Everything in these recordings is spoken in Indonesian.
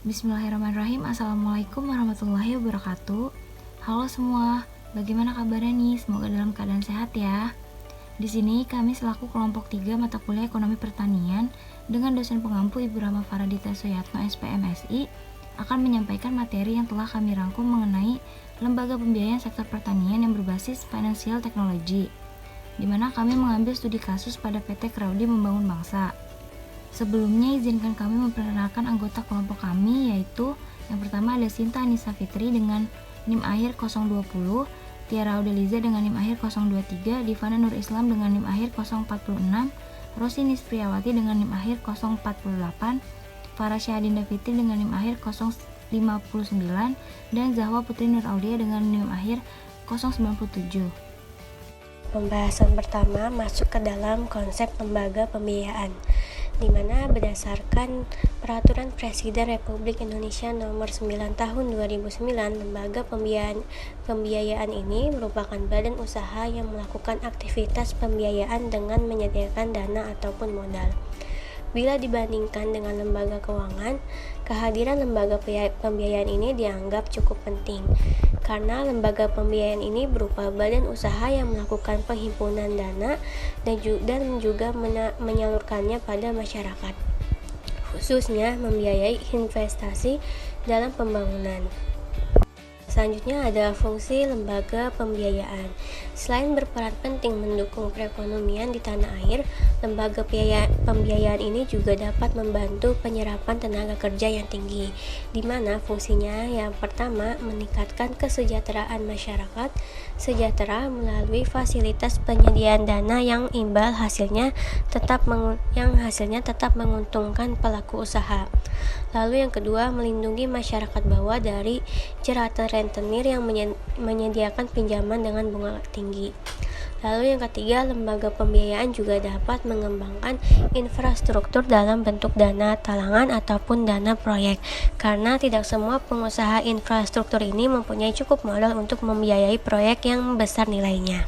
Bismillahirrahmanirrahim. Assalamualaikum warahmatullahi wabarakatuh. Halo semua, bagaimana kabarnya nih? Semoga dalam keadaan sehat ya. Di sini kami selaku kelompok 3 mata kuliah Ekonomi Pertanian dengan dosen pengampu Ibu Rahma Faradita Soyatno SPMSI akan menyampaikan materi yang telah kami rangkum mengenai lembaga pembiayaan sektor pertanian yang berbasis financial technology, di mana kami mengambil studi kasus pada PT Kraudi Membangun Bangsa. Sebelumnya izinkan kami memperkenalkan anggota kelompok kami, yaitu yang pertama ada Sinta Anissa Fitri dengan NIM akhir 020, Tiara Audeliza dengan NIM akhir 023, Divana Nur Islam dengan NIM akhir 046, Rosi Nispriyawati dengan NIM akhir 048, Farah Syahadinda Fitri dengan NIM akhir 059, dan Zahwa Putri Nur Aulia dengan NIM akhir 097. Pembahasan pertama masuk ke dalam konsep lembaga pembiayaan, di mana berdasarkan Peraturan Presiden Republik Indonesia Nomor 9 Tahun 2009, lembaga pembiayaan ini merupakan badan usaha yang melakukan aktivitas pembiayaan dengan menyediakan dana ataupun modal. Bila dibandingkan dengan lembaga keuangan, kehadiran lembaga pembiayaan ini dianggap cukup penting, karena lembaga pembiayaan ini berupa badan usaha yang melakukan penghimpunan dana dan juga menyalurkannya pada masyarakat, khususnya membiayai investasi dalam pembangunan. Selanjutnya ada fungsi lembaga pembiayaan. Selain berperan penting mendukung perekonomian di tanah air, lembaga pembiayaan ini juga dapat membantu penyerapan tenaga kerja yang tinggi, di mana fungsinya yang pertama meningkatkan kesejahteraan masyarakat sejahtera melalui fasilitas penyediaan dana yang hasilnya tetap menguntungkan pelaku usaha. Lalu yang kedua, melindungi masyarakat bawah dari jeratan rentenir yang menyediakan pinjaman dengan bunga tinggi. Lalu yang ketiga, lembaga pembiayaan juga dapat mengembangkan infrastruktur dalam bentuk dana talangan ataupun dana proyek, karena tidak semua pengusaha infrastruktur ini mempunyai cukup modal untuk membiayai proyek yang besar nilainya.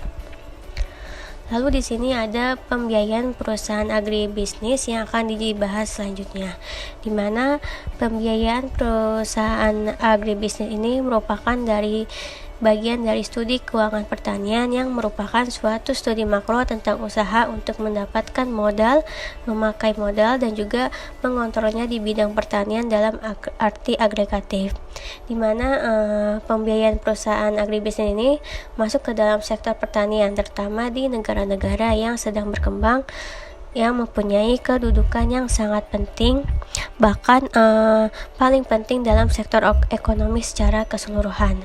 Lalu di sini ada pembiayaan perusahaan agribisnis yang akan dibahas selanjutnya, di mana pembiayaan perusahaan agribisnis ini merupakan bagian dari studi keuangan pertanian yang merupakan suatu studi makro tentang usaha untuk mendapatkan modal, memakai modal, dan juga mengontrolnya di bidang pertanian dalam arti agregatif, di mana pembiayaan perusahaan agribisnis ini masuk ke dalam sektor pertanian, terutama di negara-negara yang sedang berkembang yang mempunyai kedudukan yang sangat penting, bahkan paling penting dalam sektor ekonomi secara keseluruhan.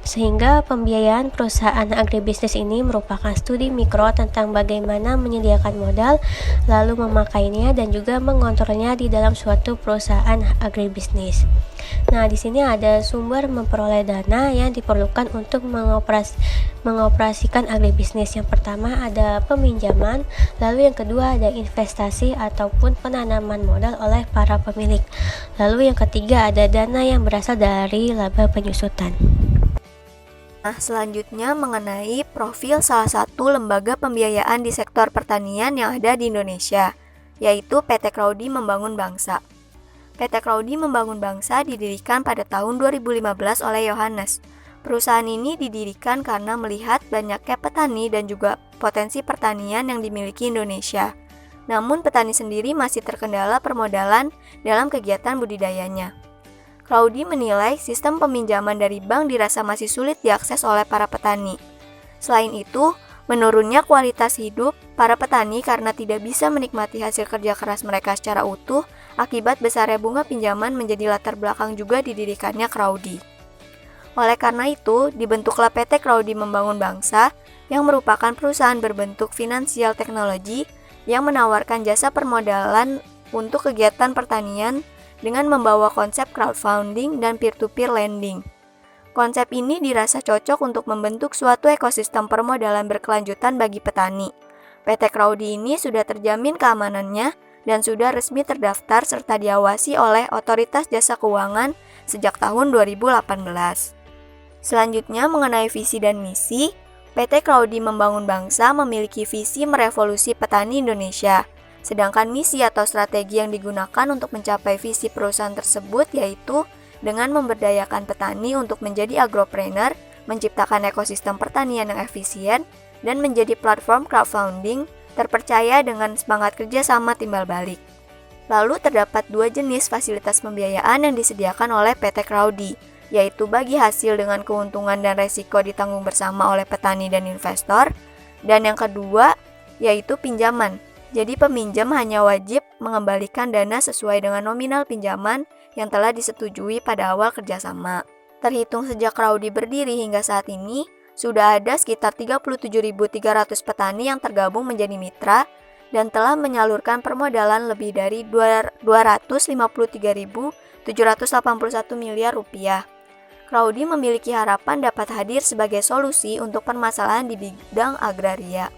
Sehingga pembiayaan perusahaan agribisnis ini merupakan studi mikro tentang bagaimana menyediakan modal, lalu memakainya dan juga mengontrolnya di dalam suatu perusahaan agribisnis. Nah, di sini ada sumber memperoleh dana yang diperlukan untuk mengoperasikan agribisnis. Yang pertama ada peminjaman, lalu yang kedua ada investasi ataupun penanaman modal oleh para pemilik. Lalu yang ketiga ada dana yang berasal dari laba penyusutan. Nah, selanjutnya mengenai profil salah satu lembaga pembiayaan di sektor pertanian yang ada di Indonesia, yaitu PT Kraudi Membangun Bangsa. PT Kraudi Membangun Bangsa didirikan pada tahun 2015 oleh Yohanes. Perusahaan ini didirikan karena melihat banyaknya petani dan juga potensi pertanian yang dimiliki Indonesia. Namun petani sendiri masih terkendala permodalan dalam kegiatan budidayanya. Kraudi menilai sistem peminjaman dari bank dirasa masih sulit diakses oleh para petani. Selain itu, menurunnya kualitas hidup para petani karena tidak bisa menikmati hasil kerja keras mereka secara utuh akibat besarnya bunga pinjaman menjadi latar belakang juga didirikannya Kraudi. Oleh karena itu, dibentuklah PT Kraudi Membangun Bangsa yang merupakan perusahaan berbentuk finansial teknologi yang menawarkan jasa permodalan untuk kegiatan pertanian dengan membawa konsep crowdfunding dan peer-to-peer lending. Konsep ini dirasa cocok untuk membentuk suatu ekosistem permodalan berkelanjutan bagi petani. PT Kraudi ini sudah terjamin keamanannya dan sudah resmi terdaftar serta diawasi oleh Otoritas Jasa Keuangan sejak tahun 2018. Selanjutnya mengenai visi dan misi, PT Kraudi Membangun Bangsa memiliki visi merevolusi petani Indonesia Sedangkan misi atau strategi yang digunakan untuk mencapai visi perusahaan tersebut yaitu dengan memberdayakan petani untuk menjadi agropreneur, menciptakan ekosistem pertanian yang efisien, dan menjadi platform crowdfunding terpercaya dengan semangat kerjasama timbal balik. Lalu terdapat 2 jenis fasilitas pembiayaan yang disediakan oleh PT Crowdy, yaitu bagi hasil dengan keuntungan dan resiko ditanggung bersama oleh petani dan investor, dan yang kedua yaitu pinjaman. Jadi peminjam hanya wajib mengembalikan dana sesuai dengan nominal pinjaman yang telah disetujui pada awal kerjasama. Terhitung sejak Crowdy berdiri hingga saat ini, sudah ada sekitar 37.300 petani yang tergabung menjadi mitra dan telah menyalurkan permodalan lebih dari 253.781 miliar rupiah. Crowdy memiliki harapan dapat hadir sebagai solusi untuk permasalahan di bidang agraria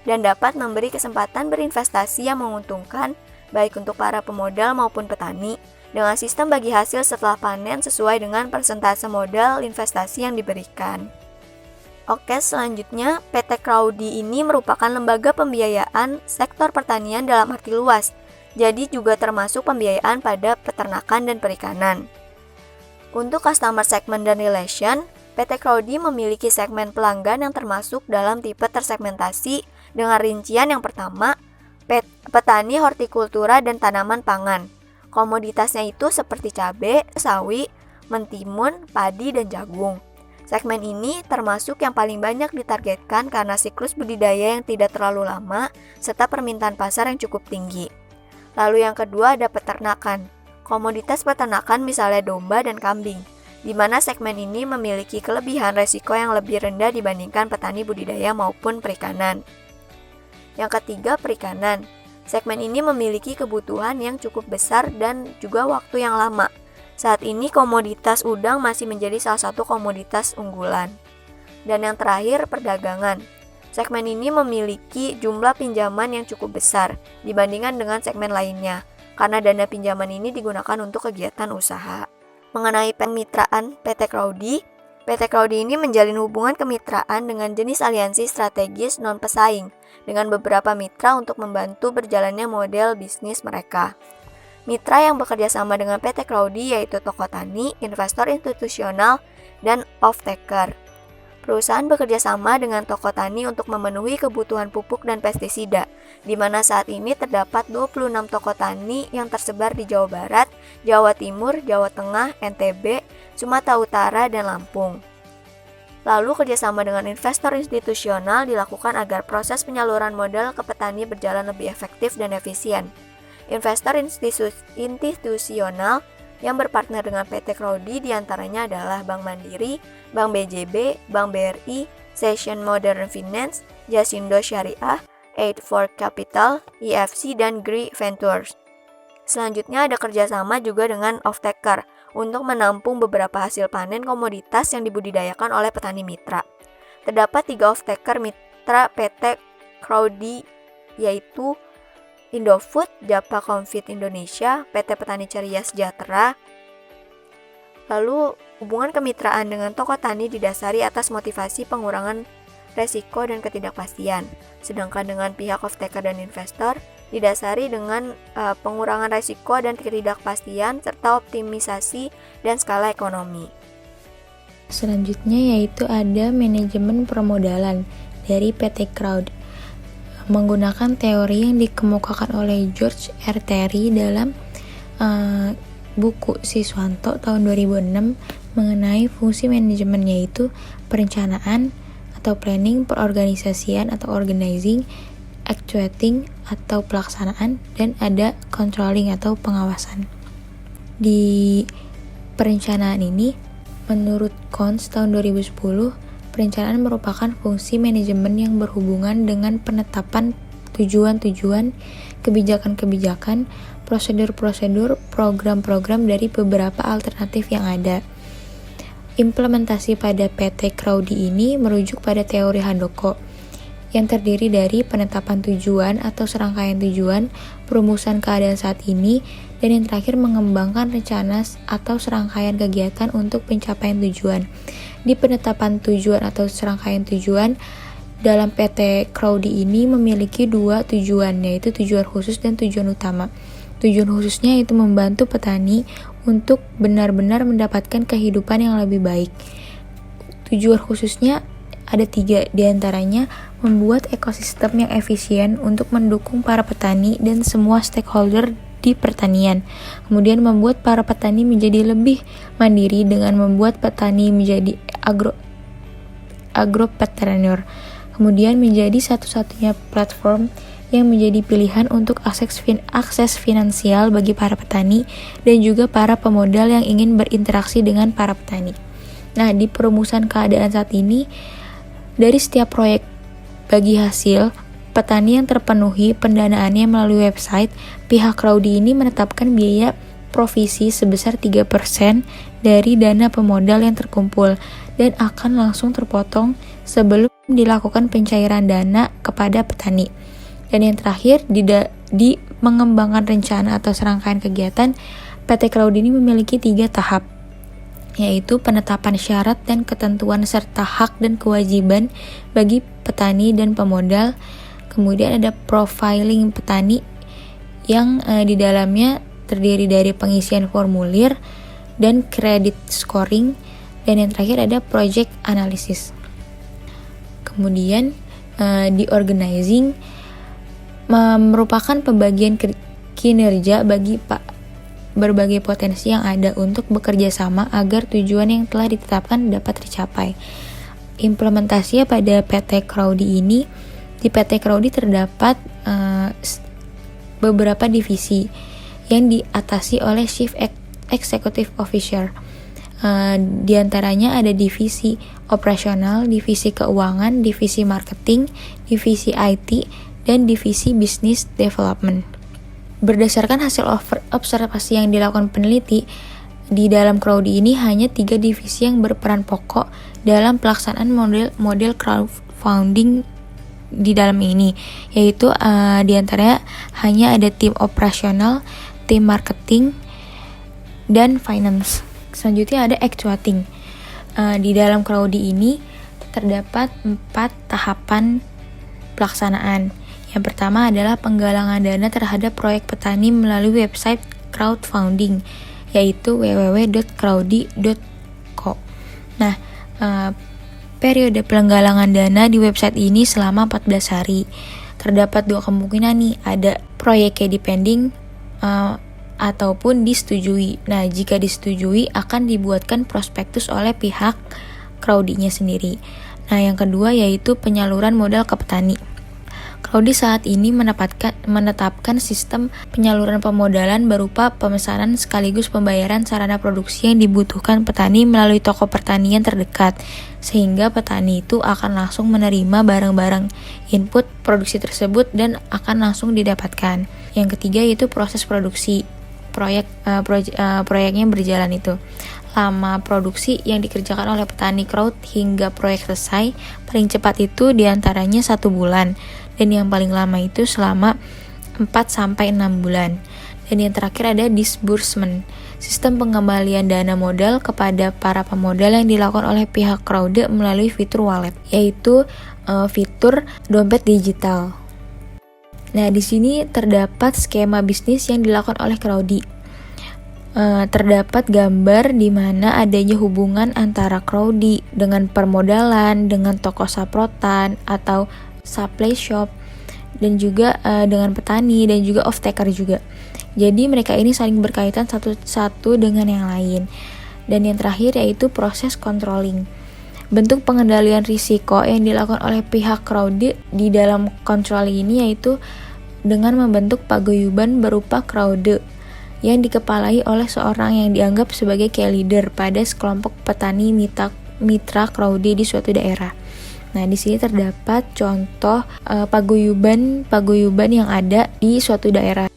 dan dapat memberi kesempatan berinvestasi yang menguntungkan baik untuk para pemodal maupun petani dengan sistem bagi hasil setelah panen sesuai dengan persentase modal investasi yang diberikan. Oke, selanjutnya PT Crowdy ini merupakan lembaga pembiayaan sektor pertanian dalam arti luas, jadi juga termasuk pembiayaan pada peternakan dan perikanan. Untuk customer segment dan relation, PT Crowdy memiliki segmen pelanggan yang termasuk dalam tipe tersegmentasi dengan rincian yang pertama, petani hortikultura dan tanaman pangan. Komoditasnya itu seperti cabai, sawi, mentimun, padi, dan jagung. Segmen ini termasuk yang paling banyak ditargetkan karena siklus budidaya yang tidak terlalu lama serta permintaan pasar yang cukup tinggi. Lalu yang kedua ada peternakan. Komoditas peternakan misalnya domba dan kambing, di mana segmen ini memiliki kelebihan resiko yang lebih rendah dibandingkan petani budidaya maupun perikanan. Yang ketiga, perikanan. Segmen ini memiliki kebutuhan yang cukup besar dan juga waktu yang lama. Saat ini komoditas udang masih menjadi salah satu komoditas unggulan. Dan yang terakhir, perdagangan. Segmen ini memiliki jumlah pinjaman yang cukup besar dibandingkan dengan segmen lainnya, karena dana pinjaman ini digunakan untuk kegiatan usaha. Mengenai kemitraan PT Crowdy ini menjalin hubungan kemitraan dengan jenis aliansi strategis non-pesaing dengan beberapa mitra untuk membantu berjalannya model bisnis mereka. Mitra yang bekerja sama dengan PT Crowdy yaitu toko tani, investor institusional, dan off-taker. Perusahaan bekerja sama dengan toko tani untuk memenuhi kebutuhan pupuk dan pestisida, di mana saat ini terdapat 26 toko tani yang tersebar di Jawa Barat, Jawa Timur, Jawa Tengah, NTB, Sumatera Utara, dan Lampung. Lalu kerjasama dengan investor institusional dilakukan agar proses penyaluran modal ke petani berjalan lebih efektif dan efisien. Investor institusional yang berpartner dengan PT Crowdy diantaranya adalah Bank Mandiri, Bank BJB, Bank BRI, Session Modern Finance, Jasindo Syariah, Aid for Capital, IFC, dan GRI Ventures. Selanjutnya ada kerjasama juga dengan off-taker untuk menampung beberapa hasil panen komoditas yang dibudidayakan oleh petani mitra. Terdapat 3 off-taker mitra PT Crowdy yaitu Indofood, Japa Confit Indonesia, PT Petani Ceria Sejahtera. Lalu hubungan kemitraan dengan toko tani didasari atas motivasi pengurangan resiko dan ketidakpastian. Sedangkan dengan pihak off-taker dan investor didasari dengan pengurangan resiko dan ketidakpastian serta optimisasi dan skala ekonomi. Selanjutnya yaitu ada manajemen permodalan dari PT Crowdy, menggunakan teori yang dikemukakan oleh George R. Terry dalam buku Siswanto tahun 2006 mengenai fungsi manajemen, yaitu perencanaan atau planning, perorganisasian atau organizing, actuating atau pelaksanaan, dan ada controlling atau pengawasan. Di perencanaan ini, menurut Kons tahun 2010, perencanaan merupakan fungsi manajemen yang berhubungan dengan penetapan tujuan-tujuan, kebijakan-kebijakan, prosedur-prosedur, program-program dari beberapa alternatif yang ada. Implementasi pada PT Crowdy ini merujuk pada teori Handoko, yang terdiri dari penetapan tujuan atau serangkaian tujuan, perumusan keadaan saat ini, dan yang terakhir mengembangkan rencana atau serangkaian kegiatan untuk pencapaian tujuan. Di penetapan tujuan atau serangkaian tujuan dalam PT Crowdy ini memiliki dua tujuan, yaitu tujuan khusus dan tujuan utama. Tujuan khususnya itu membantu petani untuk benar-benar mendapatkan kehidupan yang lebih baik. Tujuan khususnya ada 3, diantaranya membuat ekosistem yang efisien untuk mendukung para petani dan semua stakeholder di pertanian. Kemudian membuat para petani menjadi lebih mandiri dengan membuat petani menjadi agropreneur. Kemudian menjadi satu-satunya platform yang menjadi pilihan untuk akses finansial bagi para petani dan juga para pemodal yang ingin berinteraksi dengan para petani. Nah, di perumusan keadaan saat ini, dari setiap proyek bagi hasil, petani yang terpenuhi pendanaannya melalui website, pihak Crowdy ini menetapkan biaya provisi sebesar 3% dari dana pemodal yang terkumpul dan akan langsung terpotong sebelum dilakukan pencairan dana kepada petani. Dan yang terakhir, di mengembangkan rencana atau serangkaian kegiatan, PT Crowdy ini memiliki 3 tahap, yaitu penetapan syarat dan ketentuan serta hak dan kewajiban bagi petani dan pemodal. Kemudian ada profiling petani yang di dalamnya terdiri dari pengisian formulir dan credit scoring, dan yang terakhir ada project analysis. Kemudian di organizing merupakan pembagian kinerja bagi berbagai potensi yang ada untuk bekerja sama agar tujuan yang telah ditetapkan dapat tercapai. Implementasinya pada PT Crowdy ini, di PT Crowdy terdapat beberapa divisi yang diatasi oleh Chief Executive Officer. Di antaranya ada divisi operasional, divisi keuangan, divisi marketing, divisi IT, dan divisi business development. Berdasarkan hasil observasi yang dilakukan peneliti, di dalam Crowdy ini hanya 3 divisi yang berperan pokok dalam pelaksanaan model crowdfunding di dalam ini, yaitu diantaranya hanya ada tim operasional, tim marketing, dan finance. Selanjutnya ada actuating. Di dalam Crowdy ini terdapat 4 tahapan pelaksanaan. Yang pertama adalah penggalangan dana terhadap proyek petani melalui website crowdfunding, yaitu www.crowdy.co. Nah, periode penggalangan dana di website ini selama 14 hari. Terdapat 2 kemungkinan nih, ada proyeknya dipending ataupun disetujui. Nah, jika disetujui akan dibuatkan prospektus oleh pihak Crowdy-nya sendiri. Nah, yang kedua yaitu penyaluran modal ke petani. Crowdy saat ini menetapkan sistem penyaluran pemodalan berupa pemesanan sekaligus pembayaran sarana produksi yang dibutuhkan petani melalui toko pertanian terdekat, sehingga petani itu akan langsung menerima barang-barang input produksi tersebut dan akan langsung didapatkan. Yang ketiga yaitu proses produksi. Proyeknya berjalan itu. Lama produksi yang dikerjakan oleh petani crowd hingga proyek selesai paling cepat itu diantaranya 1 bulan, dan yang paling lama itu selama 4-6 bulan. Dan yang terakhir ada disbursement, sistem pengembalian dana modal kepada para pemodal yang dilakukan oleh pihak Crowdy melalui fitur wallet, yaitu fitur dompet digital. Nah, di sini terdapat skema bisnis yang dilakukan oleh Crowdy. Terdapat gambar di mana adanya hubungan antara Crowdy dengan permodalan, dengan toko saprotan atau supply shop, dan juga dengan petani dan juga off-taker juga. Jadi mereka ini saling berkaitan satu dengan yang lain. Dan yang terakhir yaitu proses controlling. Bentuk pengendalian risiko yang dilakukan oleh pihak Crowdy di dalam controlling ini yaitu dengan membentuk paguyuban berupa Crowdy yang dikepalai oleh seorang yang dianggap sebagai key leader pada sekelompok petani mitra Crowdy di suatu daerah. Nah, di sini terdapat contoh paguyuban yang ada di suatu daerah.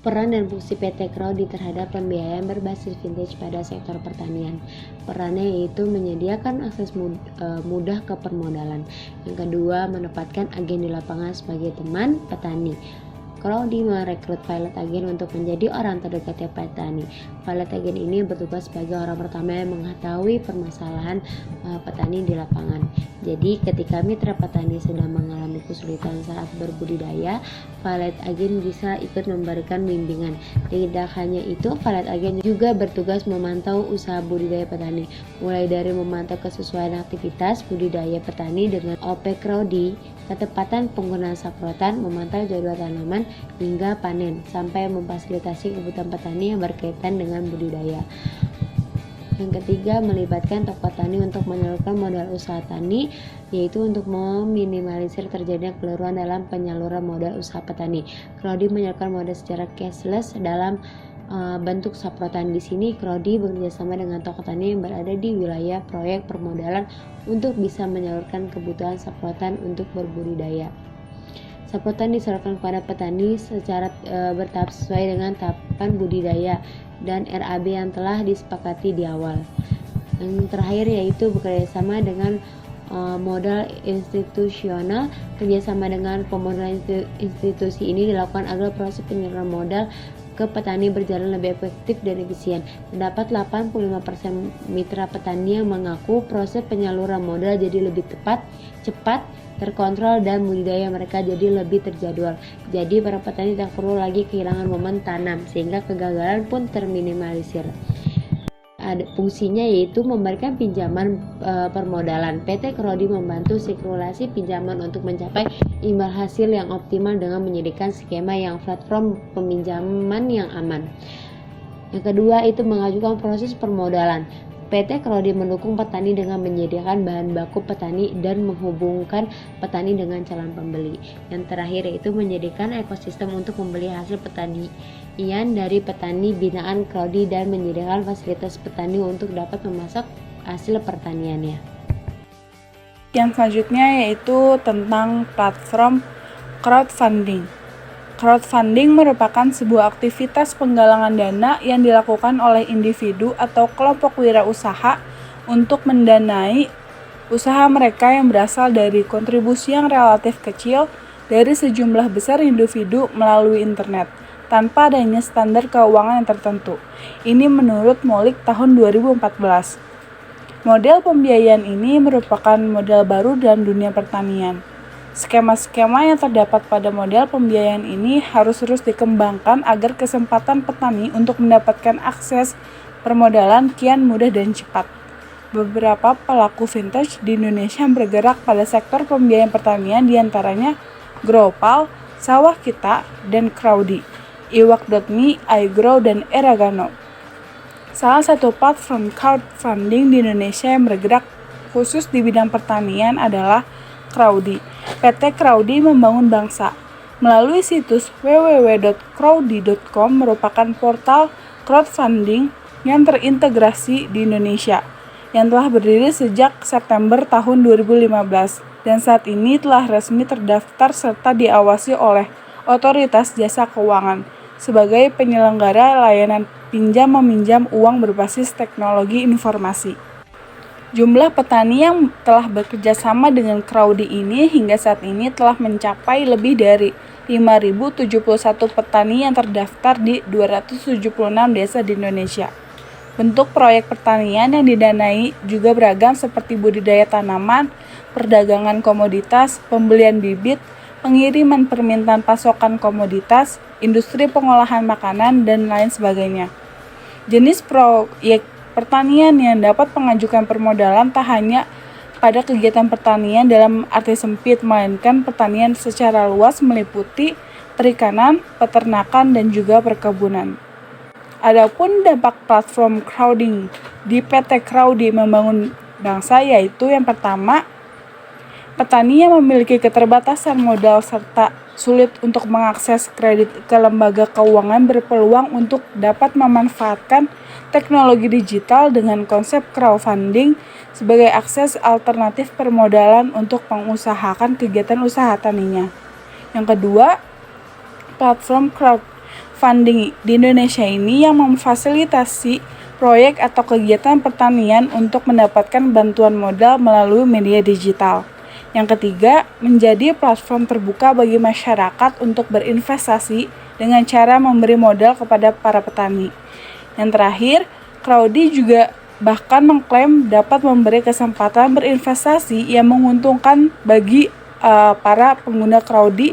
Peran dan fungsi PT Crowdy terhadap pembiayaan berbasis vintage pada sektor pertanian. Perannya yaitu menyediakan akses mudah ke permodalan. Yang kedua, menempatkan agen di lapangan sebagai teman petani. Crowdy merekrut pilot agen untuk menjadi orang terdekatnya petani. Pilot agen ini bertugas sebagai orang pertama yang mengetahui permasalahan petani di lapangan. Jadi ketika mitra petani sedang mengalami kesulitan saat berbudidaya, pilot agen bisa ikut memberikan bimbingan. Tidak hanya itu, pilot agen juga bertugas memantau usaha budidaya petani, mulai dari memantau kesesuaian aktivitas budidaya petani dengan OP Crowdy, ketepatan penggunaan semprotan, memantau jadwal tanaman hingga panen, sampai memfasilitasi kebutuhan petani yang berkaitan dengan budidaya. Yang ketiga, melibatkan tokoh tani untuk menyalurkan modal usaha tani, yaitu untuk meminimalisir terjadinya keliruan dalam penyaluran modal usaha petani. Crowdy menyalurkan modal secara cashless dalam bentuk saprotan. Di sini Crowdy bekerjasama dengan tokoh tani yang berada di wilayah proyek permodalan untuk bisa menyalurkan kebutuhan saprotan untuk berbudidaya. Saprotan disalurkan kepada petani secara bertahap sesuai dengan tahapan budidaya dan RAB yang telah disepakati di awal. Yang terakhir yaitu bekerjasama dengan modal institusional. Kerjasama dengan pemodalan institusi ini dilakukan agar proses penyaluran modal ke petani berjalan lebih efektif dan efisien. Terdapat 85% mitra petani yang mengaku proses penyaluran modal jadi lebih tepat, cepat, terkontrol, dan budidaya mereka jadi lebih terjadwal. Jadi para petani tak perlu lagi kehilangan momen tanam, sehingga kegagalan pun terminimalisir. Ada fungsinya yaitu memberikan pinjaman permodalan. PT Crowdy membantu sirkulasi pinjaman untuk mencapai imbal hasil yang optimal dengan menyediakan skema yang platform peminjaman yang aman. Yang kedua itu mengajukan proses permodalan. PT Crowdy mendukung petani dengan menyediakan bahan baku petani dan menghubungkan petani dengan calon pembeli. Yang terakhir yaitu menyediakan ekosistem untuk membeli hasil pertanian dari petani binaan Crowdy dan menyediakan fasilitas petani untuk dapat memasak hasil pertaniannya. Yang selanjutnya yaitu tentang platform crowdfunding. Crowdfunding merupakan sebuah aktivitas penggalangan dana yang dilakukan oleh individu atau kelompok wirausaha untuk mendanai usaha mereka yang berasal dari kontribusi yang relatif kecil dari sejumlah besar individu melalui internet, tanpa adanya standar keuangan yang tertentu. Ini menurut Molik tahun 2014. Model pembiayaan ini merupakan model baru dalam dunia pertanian. Skema-skema yang terdapat pada model pembiayaan ini harus terus dikembangkan agar kesempatan petani untuk mendapatkan akses permodalan kian mudah dan cepat. Beberapa pelaku vintage di Indonesia yang bergerak pada sektor pembiayaan pertanian diantaranya Growpal, Sawah Kita, dan Crowdy, Iwak.me, iGrow, dan Eragano. Salah satu platform crowdfunding di Indonesia yang bergerak khusus di bidang pertanian adalah Crowdy. PT Crowdy Membangun Bangsa melalui situs www.crowdy.com merupakan portal crowdfunding yang terintegrasi di Indonesia yang telah berdiri sejak September tahun 2015 dan saat ini telah resmi terdaftar serta diawasi oleh Otoritas Jasa Keuangan sebagai penyelenggara layanan pinjam-meminjam uang berbasis teknologi informasi. Jumlah petani yang telah bekerja sama dengan Crowdy ini hingga saat ini telah mencapai lebih dari 5.071 petani yang terdaftar di 276 desa di Indonesia. Bentuk proyek pertanian yang didanai juga beragam seperti budidaya tanaman, perdagangan komoditas, pembelian bibit, pengiriman permintaan pasokan komoditas, industri pengolahan makanan, dan lain sebagainya. Jenis proyek pertanian yang dapat mengajukan permodalan tak hanya pada kegiatan pertanian dalam arti sempit, melainkan pertanian secara luas meliputi perikanan, peternakan, dan juga perkebunan. Adapun dampak platform crowding di PT Crowdy Membangun Bangsa yaitu yang pertama, petani yang memiliki keterbatasan modal serta sulit untuk mengakses kredit ke lembaga keuangan berpeluang untuk dapat memanfaatkan teknologi digital dengan konsep crowdfunding sebagai akses alternatif permodalan untuk mengusahakan kegiatan usaha taninya. Yang kedua, platform crowdfunding di Indonesia ini yang memfasilitasi proyek atau kegiatan pertanian untuk mendapatkan bantuan modal melalui media digital. Yang ketiga, menjadi platform terbuka bagi masyarakat untuk berinvestasi dengan cara memberi modal kepada para petani. Yang terakhir, Crowdy juga bahkan mengklaim dapat memberi kesempatan berinvestasi yang menguntungkan bagi para pengguna Crowdy,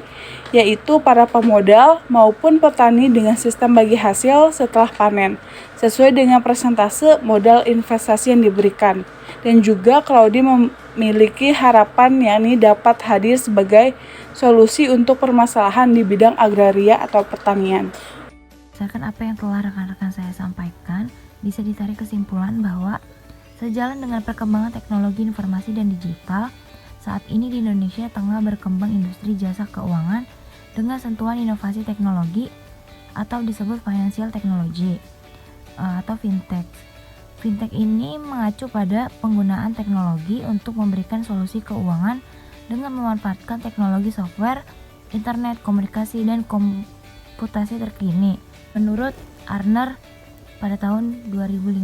yaitu para pemodal maupun petani dengan sistem bagi hasil setelah panen, sesuai dengan persentase modal investasi yang diberikan. Dan juga Crowdy memiliki harapan yakni dapat hadir sebagai solusi untuk permasalahan di bidang agraria atau pertanian. Berdasarkan apa yang telah rekan-rekan saya sampaikan, bisa ditarik kesimpulan bahwa sejalan dengan perkembangan teknologi informasi dan digital, saat ini di Indonesia tengah berkembang industri jasa keuangan dengan sentuhan inovasi teknologi atau disebut financial technology atau fintech. Fintech ini mengacu pada penggunaan teknologi untuk memberikan solusi keuangan dengan memanfaatkan teknologi software, internet, komunikasi, dan komputasi terkini. Menurut Arner pada tahun 2015,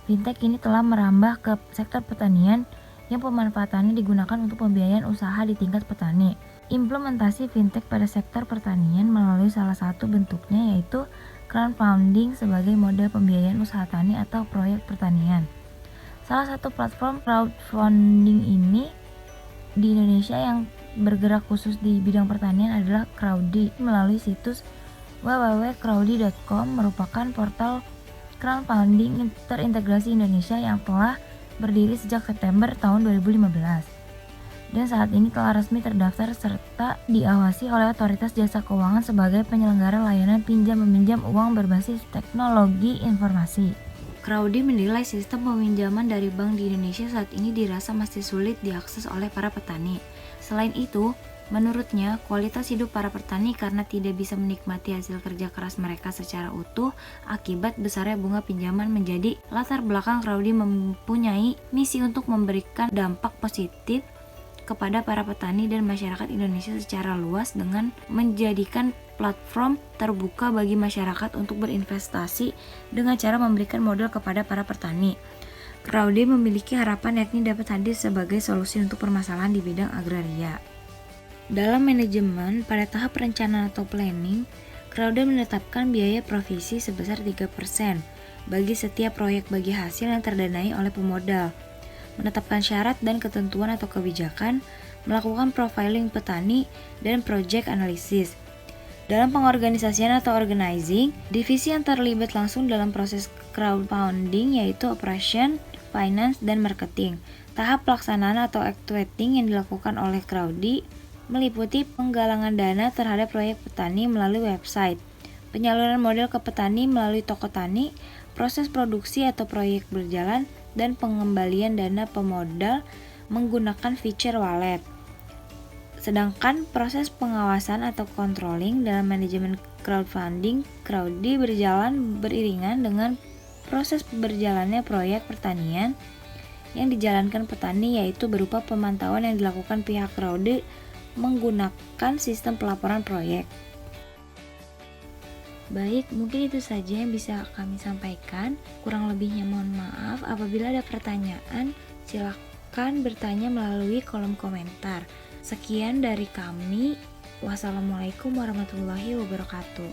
fintech ini telah merambah ke sektor pertanian yang pemanfaatannya digunakan untuk pembiayaan usaha di tingkat petani. Implementasi fintech pada sektor pertanian melalui salah satu bentuknya yaitu crowdfunding sebagai model pembiayaan usaha tani atau proyek pertanian. Salah satu platform crowdfunding ini di Indonesia yang bergerak khusus di bidang pertanian adalah Crowdy. Melalui situs www.crowdy.com merupakan portal crowdfunding terintegrasi Indonesia yang telah berdiri sejak September tahun 2015. Dan saat ini telah resmi terdaftar serta diawasi oleh Otoritas Jasa Keuangan sebagai penyelenggara layanan pinjam-meminjam uang berbasis teknologi informasi. Crowdy menilai sistem peminjaman dari bank di Indonesia saat ini dirasa masih sulit diakses oleh para petani. Selain itu, menurutnya kualitas hidup para petani karena tidak bisa menikmati hasil kerja keras mereka secara utuh akibat besarnya bunga pinjaman menjadi latar belakang Crowdy mempunyai misi untuk memberikan dampak positif kepada para petani dan masyarakat Indonesia secara luas dengan menjadikan platform terbuka bagi masyarakat untuk berinvestasi dengan cara memberikan modal kepada para petani. Crowdy memiliki harapan yakni dapat hadir sebagai solusi untuk permasalahan di bidang agraria. Dalam manajemen, pada tahap perencanaan atau planning, Crowdy menetapkan biaya provisi sebesar 3% bagi setiap proyek bagi hasil yang terdanai oleh pemodal, menetapkan syarat dan ketentuan atau kebijakan, melakukan profiling petani, dan project analysis. Dalam pengorganisasian atau organizing, divisi yang terlibat langsung dalam proses crowdfunding yaitu operation, finance, dan marketing. Tahap pelaksanaan atau activating yang dilakukan oleh Crowdy meliputi penggalangan dana terhadap proyek petani melalui website, penyaluran modal ke petani melalui toko tani, proses produksi atau proyek berjalan, dan pengembalian dana pemodal menggunakan feature wallet. Sedangkan proses pengawasan atau controlling dalam manajemen crowdfunding, Crowdy berjalan beriringan dengan proses berjalannya proyek pertanian yang dijalankan petani, yaitu berupa pemantauan yang dilakukan pihak Crowdy menggunakan sistem pelaporan proyek. Baik, mungkin itu saja yang bisa kami sampaikan. Kurang lebihnya mohon maaf. Apabila ada pertanyaan, silakan bertanya melalui kolom komentar. Sekian dari kami. Wassalamualaikum warahmatullahi wabarakatuh.